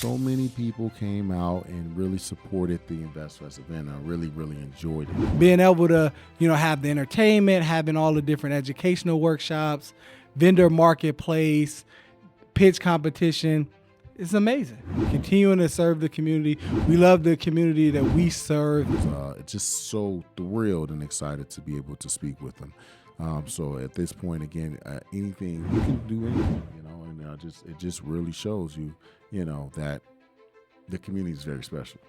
so many people came out and really supported the Investfest event. I really, really enjoyed it. Being able to, have the entertainment, having all the different educational workshops, vendor marketplace, pitch competition, it's amazing. Continuing to serve the community. We love the community that we serve. Just so thrilled and excited to be able to speak with them. So at this point, again, anything you can do anything, and it just really shows you, that the community is very special.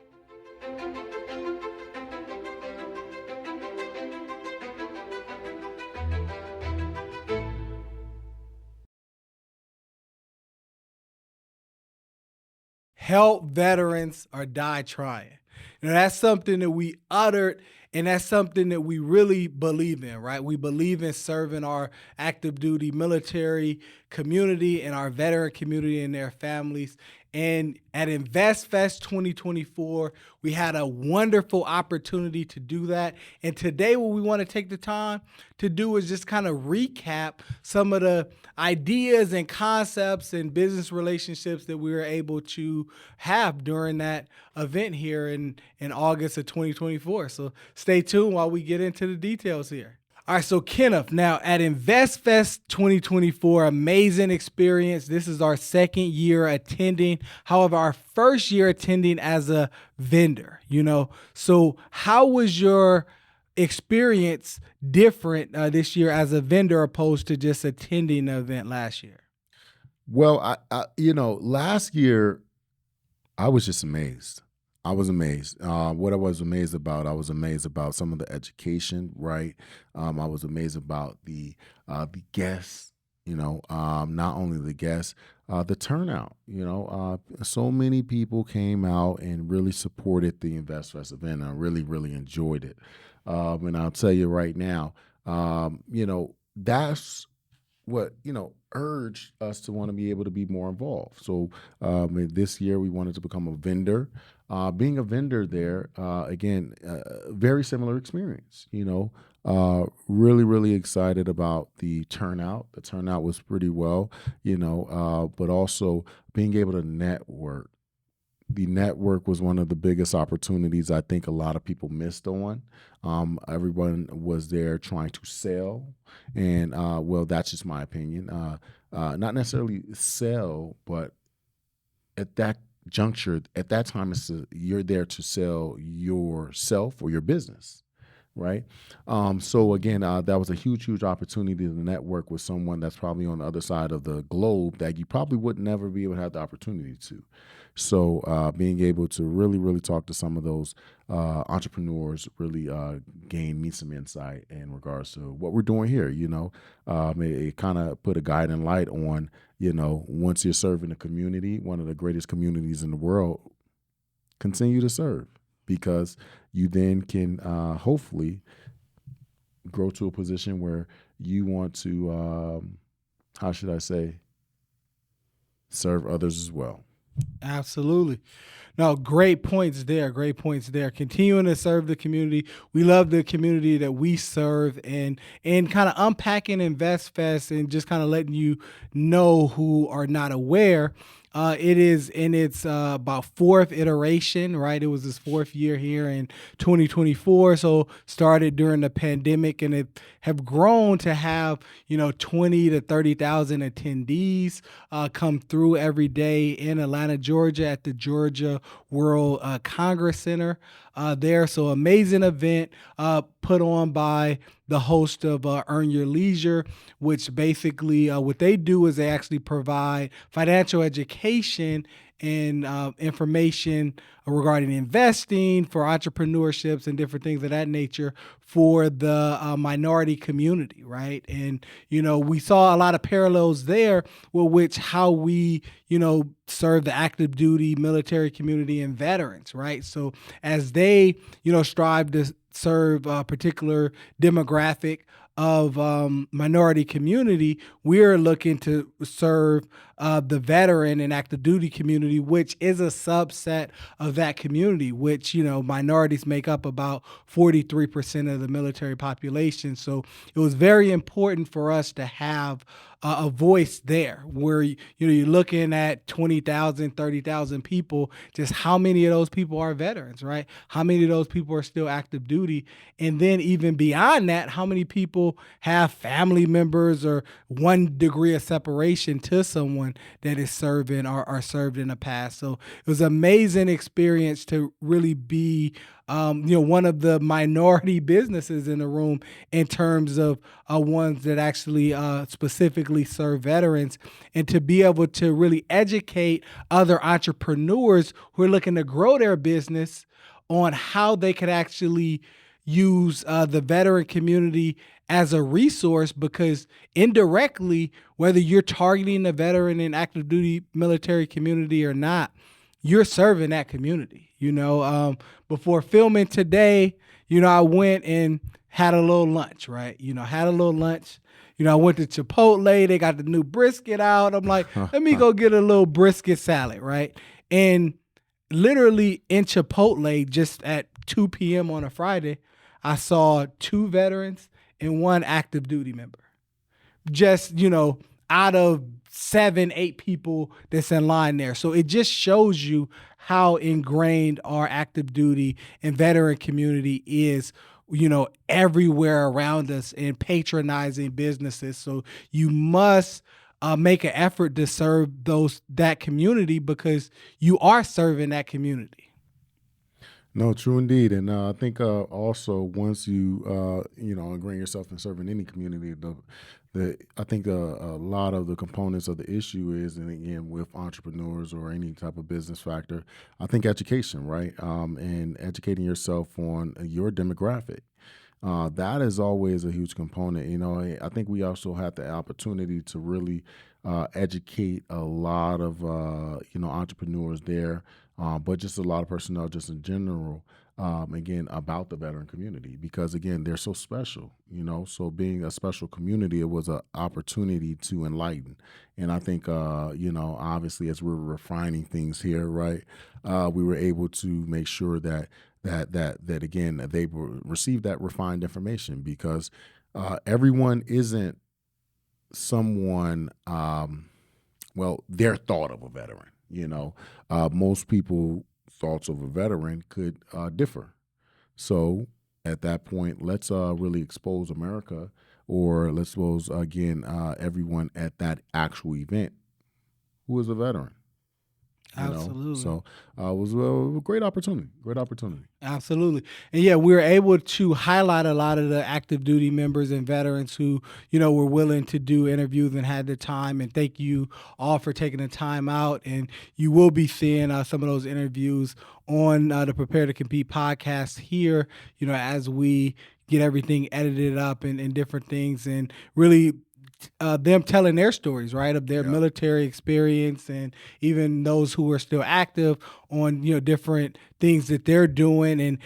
Help veterans or die trying. That's something that we uttered, and that's something that we really believe in, right? We believe in serving our active duty military community and our veteran community and their families. And at Investfest 2024, we had a wonderful opportunity to do that. And today what we want to take the time to do is just kind of recap some of the ideas and concepts and business relationships that we were able to have during that event here in August of 2024. So stay tuned while we get into the details here. All right, so Kenneth, now at Investfest 2024, amazing experience. This is our second year attending. However, our first year attending as a vendor, So how was your experience different this year as a vendor opposed to just attending the event last year? Well, last year I was just amazed. I was amazed. What I was amazed about some of the education, right? I was amazed about the guests, not only the guests, the turnout, so many people came out and really supported the Investfest event. I really, really enjoyed it. And I'll tell you right now, that's what, urged us to want to be able to be more involved. So this year we wanted to become a vendor. Being a vendor there, again, very similar experience, really, really excited about the turnout. The turnout was pretty well, but also being able to network. The network was one of the biggest opportunities I think a lot of people missed on. Everyone was there trying to sell, and well, that's just my opinion. Not necessarily sell, but at that juncture, at that time, you're there to sell yourself or your business, right? So again, that was a huge, huge opportunity to network with someone that's probably on the other side of the globe that you probably would never be able to have the opportunity to. So being able to really, really talk to some of those entrepreneurs really gained me some insight in regards to what we're doing here. It kind of put a guiding light on, once you're serving the community, one of the greatest communities in the world, continue to serve, because you then can hopefully grow to a position where you want to, how should I say, serve others as well. Absolutely. No, great points there. Great points there. Continuing to serve the community. We love the community that we serve, and kind of unpacking Investfest and just kind of letting you know who are not aware. It is in its about fourth iteration, right? It was its fourth year here in 2024. So started during the pandemic, and it have grown to have, 20 to 30,000 attendees come through every day in Atlanta, Georgia at the Georgia World Congress Center there. So amazing event put on by the host of Earn Your Leisure, which basically what they do is they actually provide financial education and information regarding investing, for entrepreneurships and different things of that nature for the minority community, right? And, we saw a lot of parallels there with how we, serve the active duty military community and veterans, right? So as they, strive to serve a particular demographic of minority community, we're looking to serve the veteran and active duty community, which is a subset of that community, which, minorities make up about 43% of the military population. So it was very important for us to have a voice there where, you're looking at 20,000, 30,000 people. Just how many of those people are veterans, right? How many of those people are still active duty? And then even beyond that, how many people have family members or one degree of separation to someone that is serving or served in the past? So it was an amazing experience to really be one of the minority businesses in the room in terms of ones that actually specifically serve veterans, and to be able to really educate other entrepreneurs who are looking to grow their business on how they could actually use the veteran community as a resource, because indirectly, whether you're targeting the veteran and active duty military community or not, you're serving that community. Before filming today, I went and had a little lunch, right? Had a little lunch. I went to Chipotle. They got the new brisket out. I'm like, let me go get a little brisket salad, right? And literally in Chipotle, just at 2 p.m. on a Friday, I saw two veterans and one active duty member. Just, out of 7, 8 people that's in line there. So it just shows you how ingrained our active duty and veteran community is, everywhere around us, and patronizing businesses. So you must make an effort to serve that community, because you are serving that community. No, true indeed, and I think also once you ingrain yourself in serving any community, the I think a lot of the components of the issue is, and again with entrepreneurs or any type of business factor, I think education, right, and educating yourself on your demographic. That is always a huge component. I think we also have the opportunity to really educate a lot of entrepreneurs there, but just a lot of personnel just in general. Again, about the veteran community, because again they're so special. So being a special community, it was an opportunity to enlighten, and I think obviously as we're refining things here, right, we were able to make sure that again that they receive that refined information, because everyone isn't someone their thought of a veteran. Most people thoughts of a veteran could differ. So at that point, let's really expose America, or let's expose again everyone at that actual event who is a veteran. Absolutely. So it was a great opportunity. Great opportunity. Absolutely. And yeah, we were able to highlight a lot of the active duty members and veterans who, were willing to do interviews and had the time. And thank you all for taking the time out. And you will be seeing some of those interviews on the Prepare to Compete podcast here, as we get everything edited up and different things, and really them telling their stories, right, of their military experience, and even those who are still active on different things that they're doing, and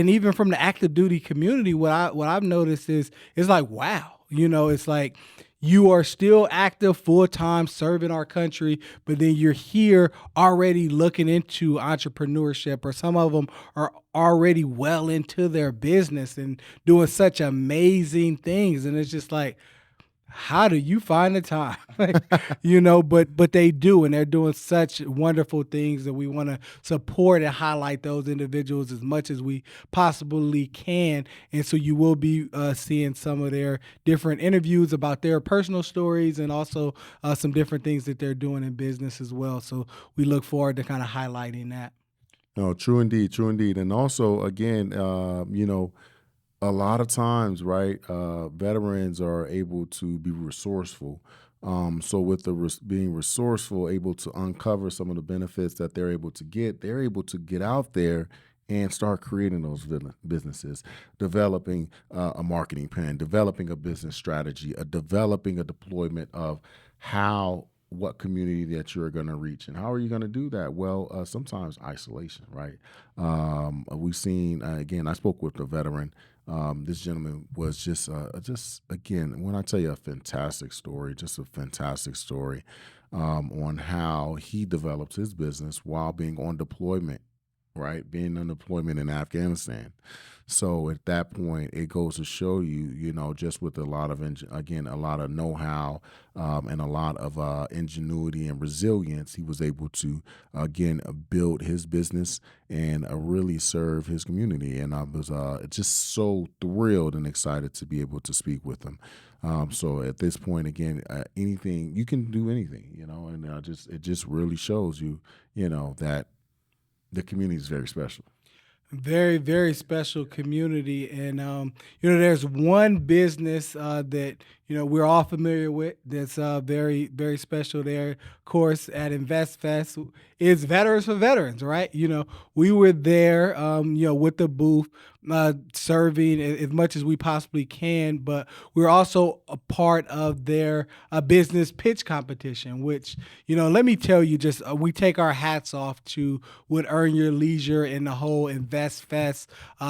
even from the active duty community, what I've noticed is it's like, wow, it's like you are still active full time serving our country, but then you're here already looking into entrepreneurship, or some of them are already well into their business and doing such amazing things, and it's just like, how do you find the time? But they do, and they're doing such wonderful things, that we want to support and highlight those individuals as much as we possibly can. And so you will be seeing some of their different interviews about their personal stories, and also some different things that they're doing in business as well. So we look forward to kind of highlighting that. No, true indeed, true indeed, and also again, a lot of times, right, veterans are able to be resourceful. So with the being resourceful, able to uncover some of the benefits that they're able to get out there and start creating those businesses, developing a marketing plan, developing a business strategy, developing a deployment of what community that you're going to reach. And how are you going to do that? Well, sometimes isolation, right? We've seen, again, I spoke with a veteran. This gentleman was just again, when I tell you a fantastic story, just a fantastic story. on how he develops his business while being on deployment, right? Being on deployment in Afghanistan. So at that point, it goes to show you, just with a lot of, again, a lot of know-how, and a lot of ingenuity and resilience, he was able to, again, build his business and really serve his community. And I was just so thrilled and excited to be able to speak with him. So at this point, again, anything you can do anything, and just it just really shows you, that the community is very special. Very, very special community. And, there's one business that, we're all familiar with that's very, very special there. Of course, at Investfest is Veterans for Veterans, right? We were there, with the booth, serving as much as we possibly can, but we're also a part of their business pitch competition, which, let me tell you, just we take our hats off to what Earn Your Leisure and the whole InvestFest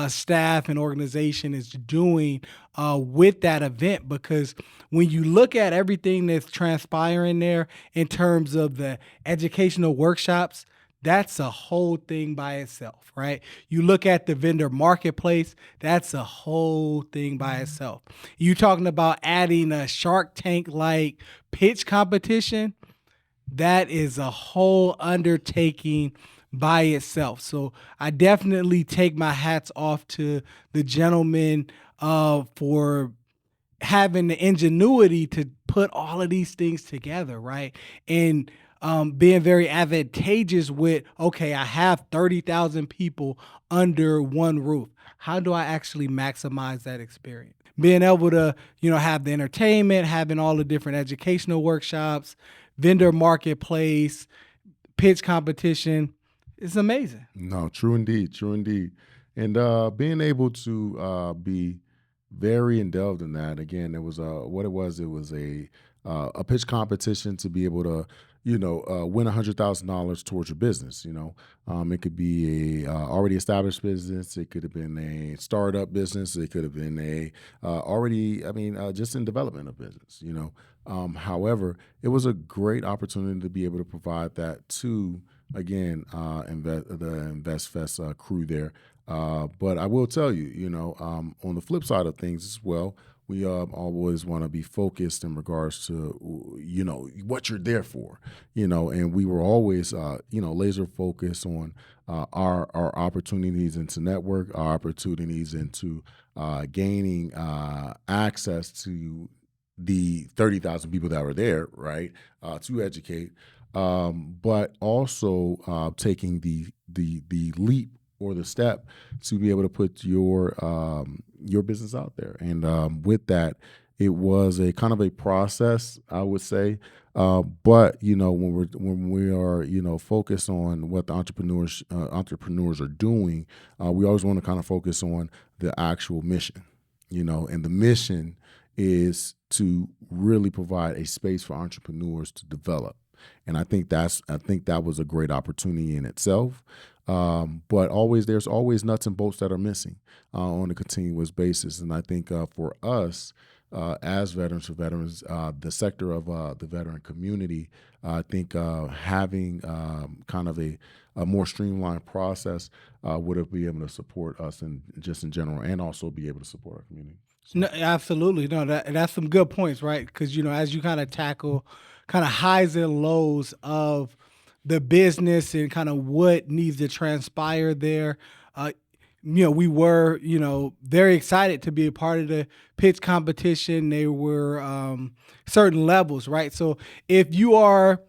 staff and organization is doing with that event. Because when you look at everything that's transpiring there in terms of the educational workshops, that's a whole thing by itself, right? You look at the vendor marketplace, that's a whole thing by itself. You talking about adding a Shark Tank like pitch competition, that is a whole undertaking by itself. So I definitely take my hats off to the gentleman for having the ingenuity to put all of these things together, right? And being very advantageous with, okay, I have 30,000 people under one roof. How do I actually maximize that experience? Being able to, have the entertainment, having all the different educational workshops, vendor marketplace, pitch competition, it's amazing. No, true indeed, true indeed. And being able to be very indulged in that. Again, it was what it was. It was a pitch competition to be able to, win $100,000 towards your business. It could be a already established business. It could have been a startup business. It could have been a already, just in development of business. However, it was a great opportunity to be able to provide that to, again, the InvestFest crew there. But I will tell you, on the flip side of things as well, we always want to be focused in regards to, what you're there for, and we were always, laser focused on our opportunities into network, our opportunities into gaining access to the 30,000 people that were there, right, to educate, but also taking the leap or the step to be able to put your business out there. And with that, it was a kind of a process, I would say. But when we are focused on what the entrepreneurs are doing, we always want to kind of focus on the actual mission. And the mission is to really provide a space for entrepreneurs to develop. And I think that was a great opportunity in itself. But there's always nuts and bolts that are missing on a continuous basis. And I think for us, as Veterans for Veterans, the sector of the veteran community, I think having kind of a more streamlined process would have been able to support us and just in general, and also be able to support our community. No, So. absolutely. No, that's some good points, right? Because as you kind of tackle kind of highs and lows of the business and kind of what needs to transpire there. Uh, we were, very excited to be a part of the pitch competition. They were certain levels, right? So if you are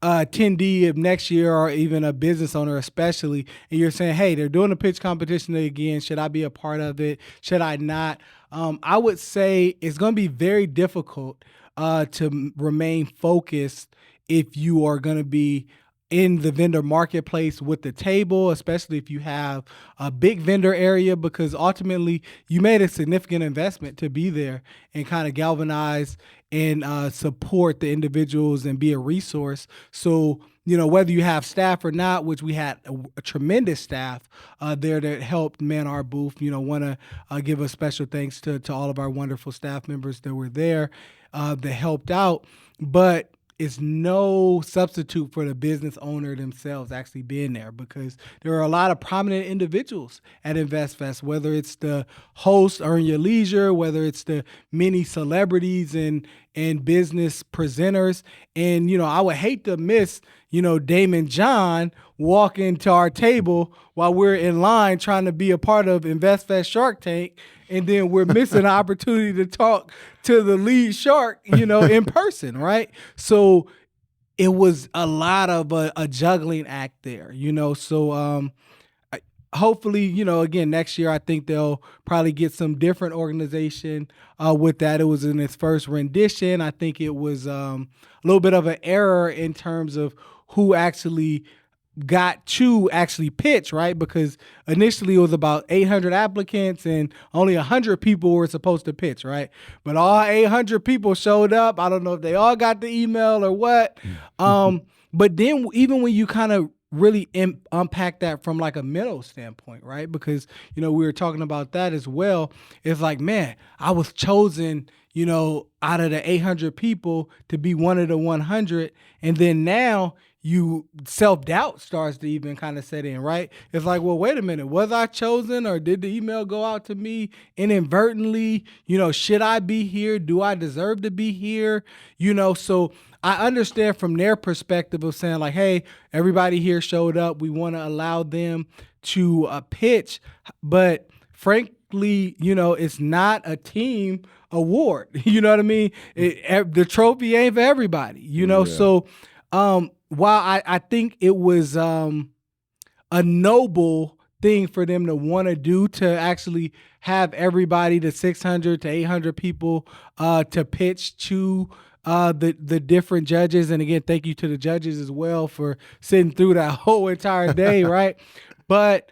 attendee of next year or even a business owner especially, and you're saying, hey, they're doing a pitch competition again, should I be a part of it, should I not? I would say it's going to be very difficult to remain focused if you are going to be in the vendor marketplace with the table, especially if you have a big vendor area, because ultimately you made a significant investment to be there and kind of galvanize and support the individuals and be a resource. So, whether you have staff or not, which we had a tremendous staff there that helped man our booth, want to give a special thanks to all of our wonderful staff members that were there that helped out. But is no substitute for the business owner themselves actually being there, because there are a lot of prominent individuals at InvestFest, whether it's the host Earn Your Leisure, whether it's the many celebrities and business presenters. And, I would hate to miss, Damon John walking to our table while we're in line trying to be a part of InvestFest Shark Tank. And then we're missing an opportunity to talk to the lead shark, in person, right? So it was a lot of a juggling act there, So hopefully, again, next year, I think they'll probably get some different organization with that. It was in its first rendition. I think it was a little bit of an error in terms of who actually got to actually pitch, right? Because initially it was about 800 applicants and only 100 people were supposed to pitch, right? But all 800 people showed up. I don't know if they all got the email or what. But then even when you kind of really unpack that from like a mental standpoint, right? Because, we were talking about that as well. It's like, man, I was chosen, out of the 800 people to be one of the 100. And then now you self-doubt starts to even kind of set in, right? It's like, well, wait a minute, was I chosen, or did the email go out to me inadvertently? Should I be here? Do I deserve to be here? So I understand from their perspective of saying like, hey, everybody here showed up. We want to allow them to pitch. But frankly, it's not a team award. You know what I mean? The trophy ain't for everybody, Yeah. So while I think it was a noble thing for them to want to do, to actually have everybody, the 600 to 800 people, to pitch to the different judges. And again, thank you to the judges as well for sitting through that whole entire day, right? But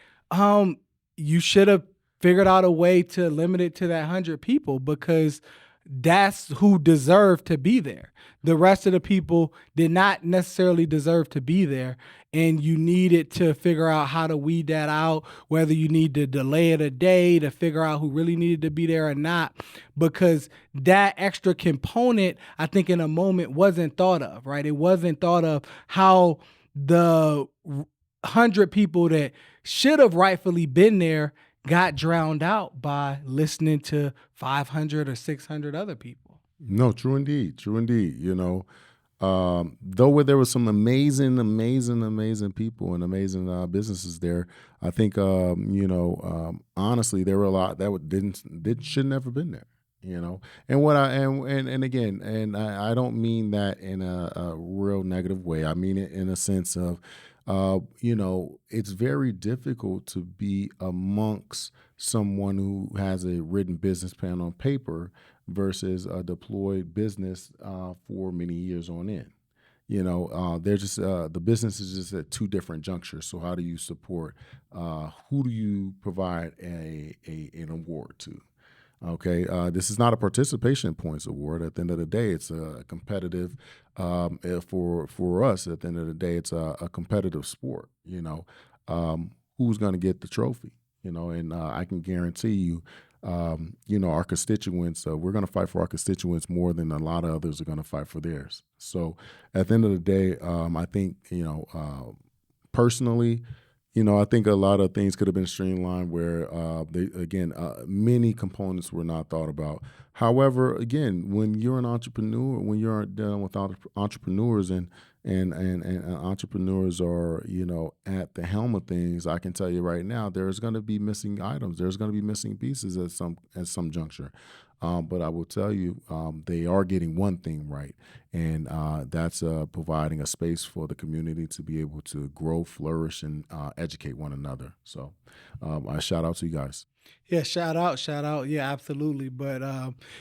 you should have figured out a way to limit it to that 100 people, because that's who deserved to be there. The rest of the people did not necessarily deserve to be there. And you needed to figure out how to weed that out, whether you need to delay it a day to figure out who really needed to be there or not, because that extra component, I think in a moment wasn't thought of, right? It wasn't thought of how the 100 people that should have rightfully been there got drowned out by listening to 500 or 600 other people. No, true indeed. True indeed. Though where there was some amazing people and amazing businesses there, I think honestly there were a lot that didn't should never been there. And what I and again, and I don't mean that in a real negative way. I mean it in a sense of it's very difficult to be amongst someone who has a written business plan on paper versus a deployed business for many years on end. They're just the business is just at two different junctures. So how do you support? Who do you provide an award to? Okay, this is not a participation points award. At the end of the day, it's a competitive. For us, at the end of the day, it's a competitive sport. Who's going to get the trophy? And I can guarantee you, our constituents. We're going to fight for our constituents more than a lot of others are going to fight for theirs. So, at the end of the day, I think personally. I think a lot of things could have been streamlined where, many components were not thought about. However, again, when you're an entrepreneur, when you're dealing with entrepreneurs and entrepreneurs are, at the helm of things, I can tell you right now, there's going to be missing items. There's going to be missing pieces at some juncture. But I will tell you, they are getting one thing right, and that's providing a space for the community to be able to grow, flourish, and educate one another. So I shout out to you guys. Yeah, shout out. Yeah, absolutely. But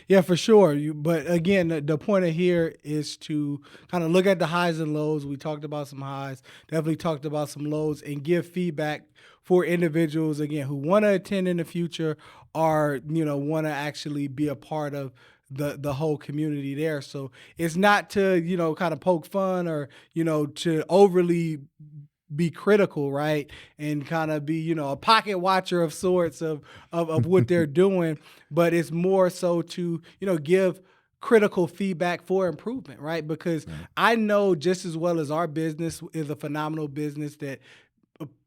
yeah, for sure. But again, the point of here is to kind of look at the highs and lows. We talked about some highs, definitely talked about some lows, and give feedback for individuals again who want to attend in the future, or want to actually be a part of the whole community there. So it's not to kind of poke fun, or to overly be critical, right? And kind of be, a pocket watcher of sorts of what they're doing. But it's more so to, give critical feedback for improvement, right? Because Right. I know just as well as our business is a phenomenal business that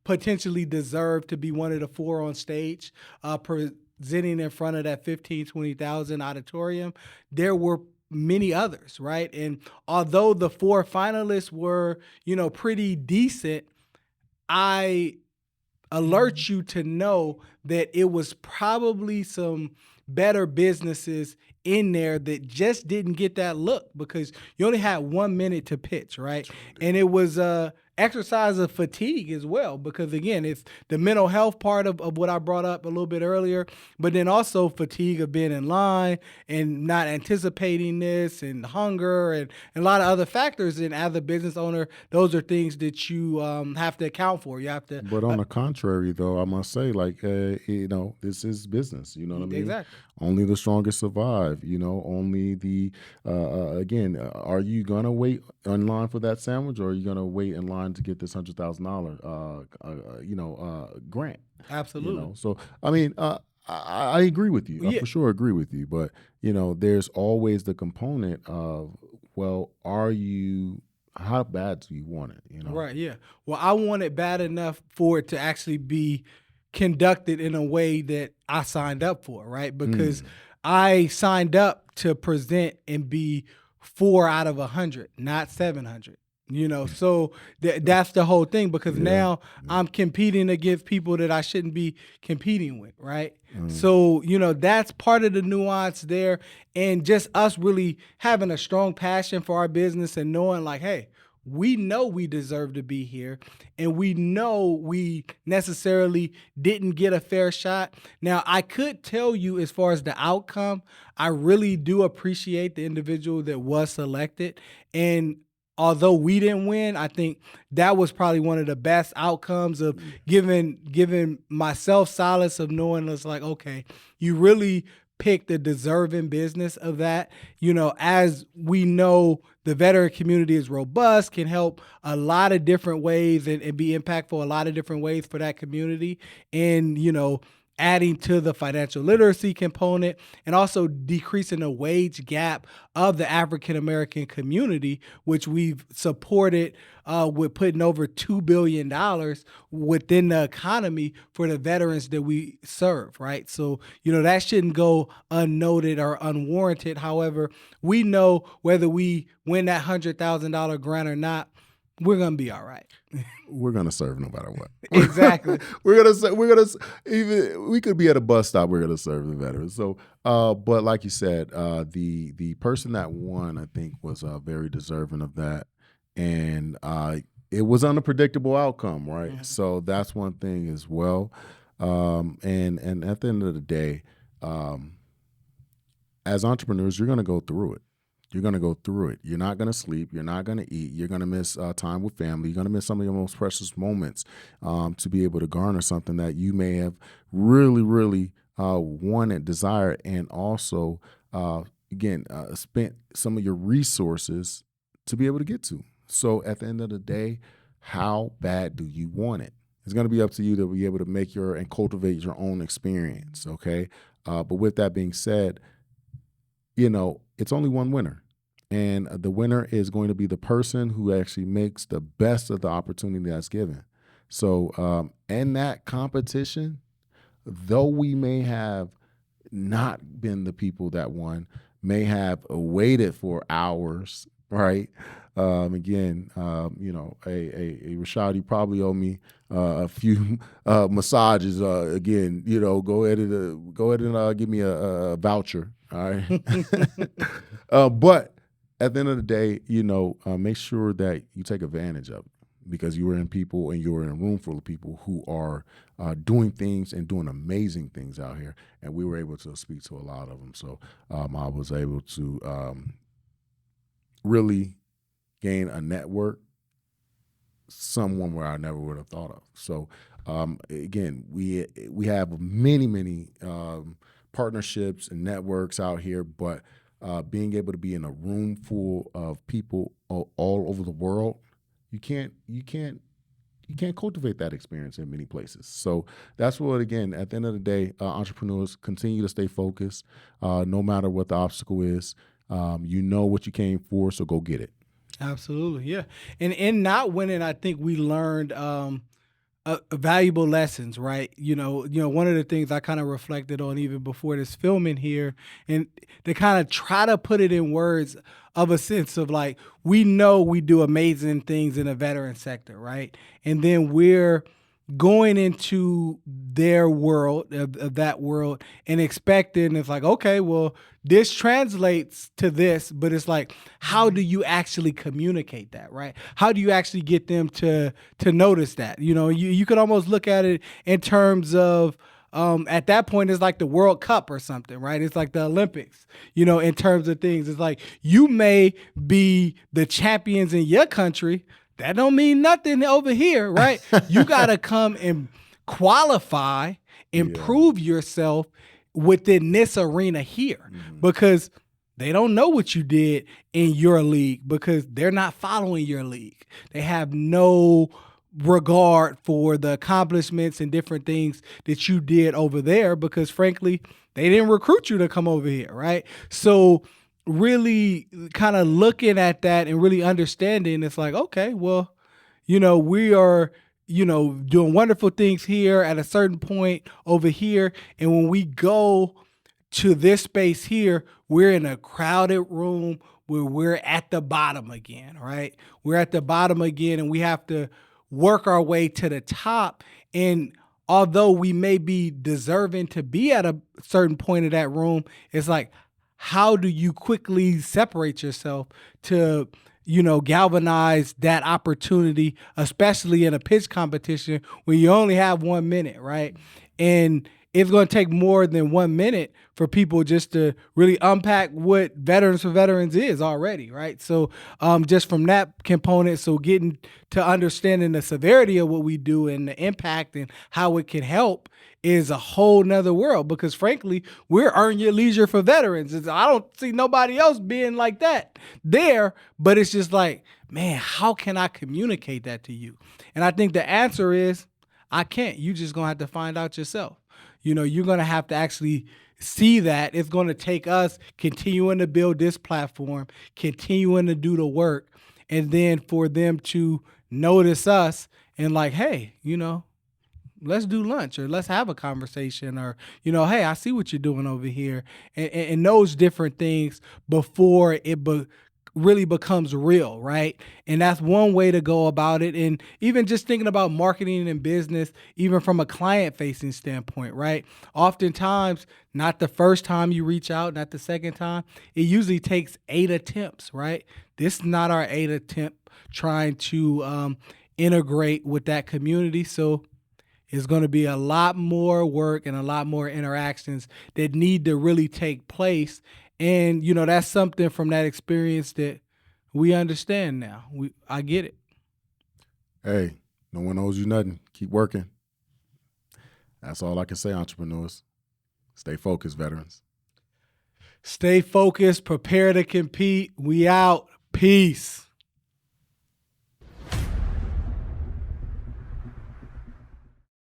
potentially deserve to be one of the four on stage, presenting in front of that 15, 20,000 auditorium. There were many others, right? And although the four finalists were, pretty decent, I alert you to know that it was probably some better businesses in there that just didn't get that look because you only had 1 minute to pitch, right? Truly did. And it was a exercise of fatigue as well because again it's the mental health part of what I brought up a little bit earlier, but then also fatigue of being in line and not anticipating this and hunger and a lot of other factors. And as a business owner, those are things that you have to account for. You have to But on the contrary, though, I must say, like, this is business. You know what I mean? exactly. Only the strongest survive. Only again, are you gonna wait in line for that sandwich, or are you gonna wait in line to get this $100,000, grant? Absolutely. So I mean, I agree with you. I Yeah. for sure agree with you. But there's always the component of, well, how bad do you want it? Right. Yeah. Well, I want it bad enough for it to actually be conducted in a way that I signed up for, right? Because Mm, I signed up to present and be 4 out of 100, not 700. So that's the whole thing because yeah. now Yeah. I'm competing against people that I shouldn't be competing with, right? Mm. So, that's part of the nuance there. And just us really having a strong passion for our business and knowing, like, hey, we know we deserve to be here and we know we necessarily didn't get a fair shot. Now, I could tell you as far as the outcome, I really do appreciate the individual that was selected. And although we didn't win, I think that was probably one of the best outcomes of giving myself solace of knowing it's like, okay, you really picked the deserving business of that. As we know, the veteran community is robust, can help a lot of different ways and be impactful a lot of different ways for that community. And, adding to the financial literacy component and also decreasing the wage gap of the African American community, which we've supported with putting over $2 billion within the economy for the veterans that we serve, right? So, that shouldn't go unnoted or unwarranted. However, we know whether we win that $100,000 grant or not, we're going to be all right. We're gonna serve no matter what. Exactly. Even we could be at a bus stop. We're gonna serve the veterans. So, but like you said, the person that won, I think, was very deserving of that, and it was unpredictable outcome, right? Mhm. So that's one thing as well. And at the end of the day, um, as entrepreneurs, you're gonna go through it. You're going to go through it. You're not going to sleep. You're not going to eat. You're going to miss time with family. You're going to miss some of your most precious moments to be able to garner something that you may have really, really wanted, desired, and also, again, spent some of your resources to be able to get to. So at the end of the day, how bad do you want it? It's going to be up to you to be able to make and cultivate your own experience, okay? But with that being said, it's only one winner. And the winner is going to be the person who actually makes the best of the opportunity that's given. So, in that competition, though we may have not been the people that won, may have waited for hours, right? Again, a Rashad, you probably owe me a few massages. Again, go ahead and give me a voucher. All right. But at the end of the day, make sure that you take advantage of it because you were in people and you were in a room full of people who are doing things and doing amazing things out here. And we were able to speak to a lot of them. So I was able to really gain a network, someone where I never would have thought of. So again, we have many partnerships and networks out here, but being able to be in a room full of people all over the world, you can't cultivate that experience in many places. So that's what, again, at the end of the day, entrepreneurs continue to stay focused, no matter what the obstacle is. You know what you came for, so go get it. Absolutely, yeah. And in not winning, I think we learned valuable lessons, right? One of the things I kind of reflected on even before this filming here, and to kind of try to put it in words of a sense of like, we know we do amazing things in the veteran sector, right? And then we're going into their world of that world and expecting it's like, okay, well, this translates to this, but it's like, how do you actually communicate that, right? How do you actually get them to notice that? You could almost look at it in terms of at that point it's like the World Cup or something, right? It's like the Olympics, in terms of things. It's like you may be the champions in your country. That don't mean nothing over here, right? You got to come and qualify, Yeah. improve yourself within this arena here, because they don't know what you did in your league because they're not following your league. They have no regard for the accomplishments and different things that you did over there because, frankly, they didn't recruit you to come over here, right? So really kind of looking at that and really understanding, it's like, okay, well, we are, doing wonderful things here at a certain point over here. And when we go to this space here, we're in a crowded room where we're at the bottom again, right? We're at the bottom again, and we have to work our way to the top. And although we may be deserving to be at a certain point of that room, it's like, how do you quickly separate yourself to, galvanize that opportunity, especially in a pitch competition when you only have 1 minute, right? And it's going to take more than 1 minute for people just to really unpack what Veterans for Veterans is already, right? So just from that component, so getting to understanding the severity of what we do and the impact and how it can help is a whole nother world, because frankly, we're Earn Your Leisure for veterans. I don't see nobody else being like that there, but it's just like, man, how can I communicate that to you? And I think the answer is, I can't. You just going to have to find out yourself. You're going to have to actually see that. It's going to take us continuing to build this platform, continuing to do the work, and then for them to notice us and like, hey, let's do lunch or let's have a conversation, or, hey, I see what you're doing over here, and those different things before it really becomes real, right? And that's one way to go about it. And even just thinking about marketing and business, even from a client facing standpoint, right? Oftentimes, not the first time you reach out, not the second time, it usually takes 8 attempts, right? This is not our 8th attempt trying to integrate with that community. So it's going to be a lot more work and a lot more interactions that need to really take place. And, that's something from that experience that we understand now. I get it. Hey, no one owes you nothing. Keep working. That's all I can say, entrepreneurs. Stay focused, veterans. Stay focused, prepare to compete. We out. Peace.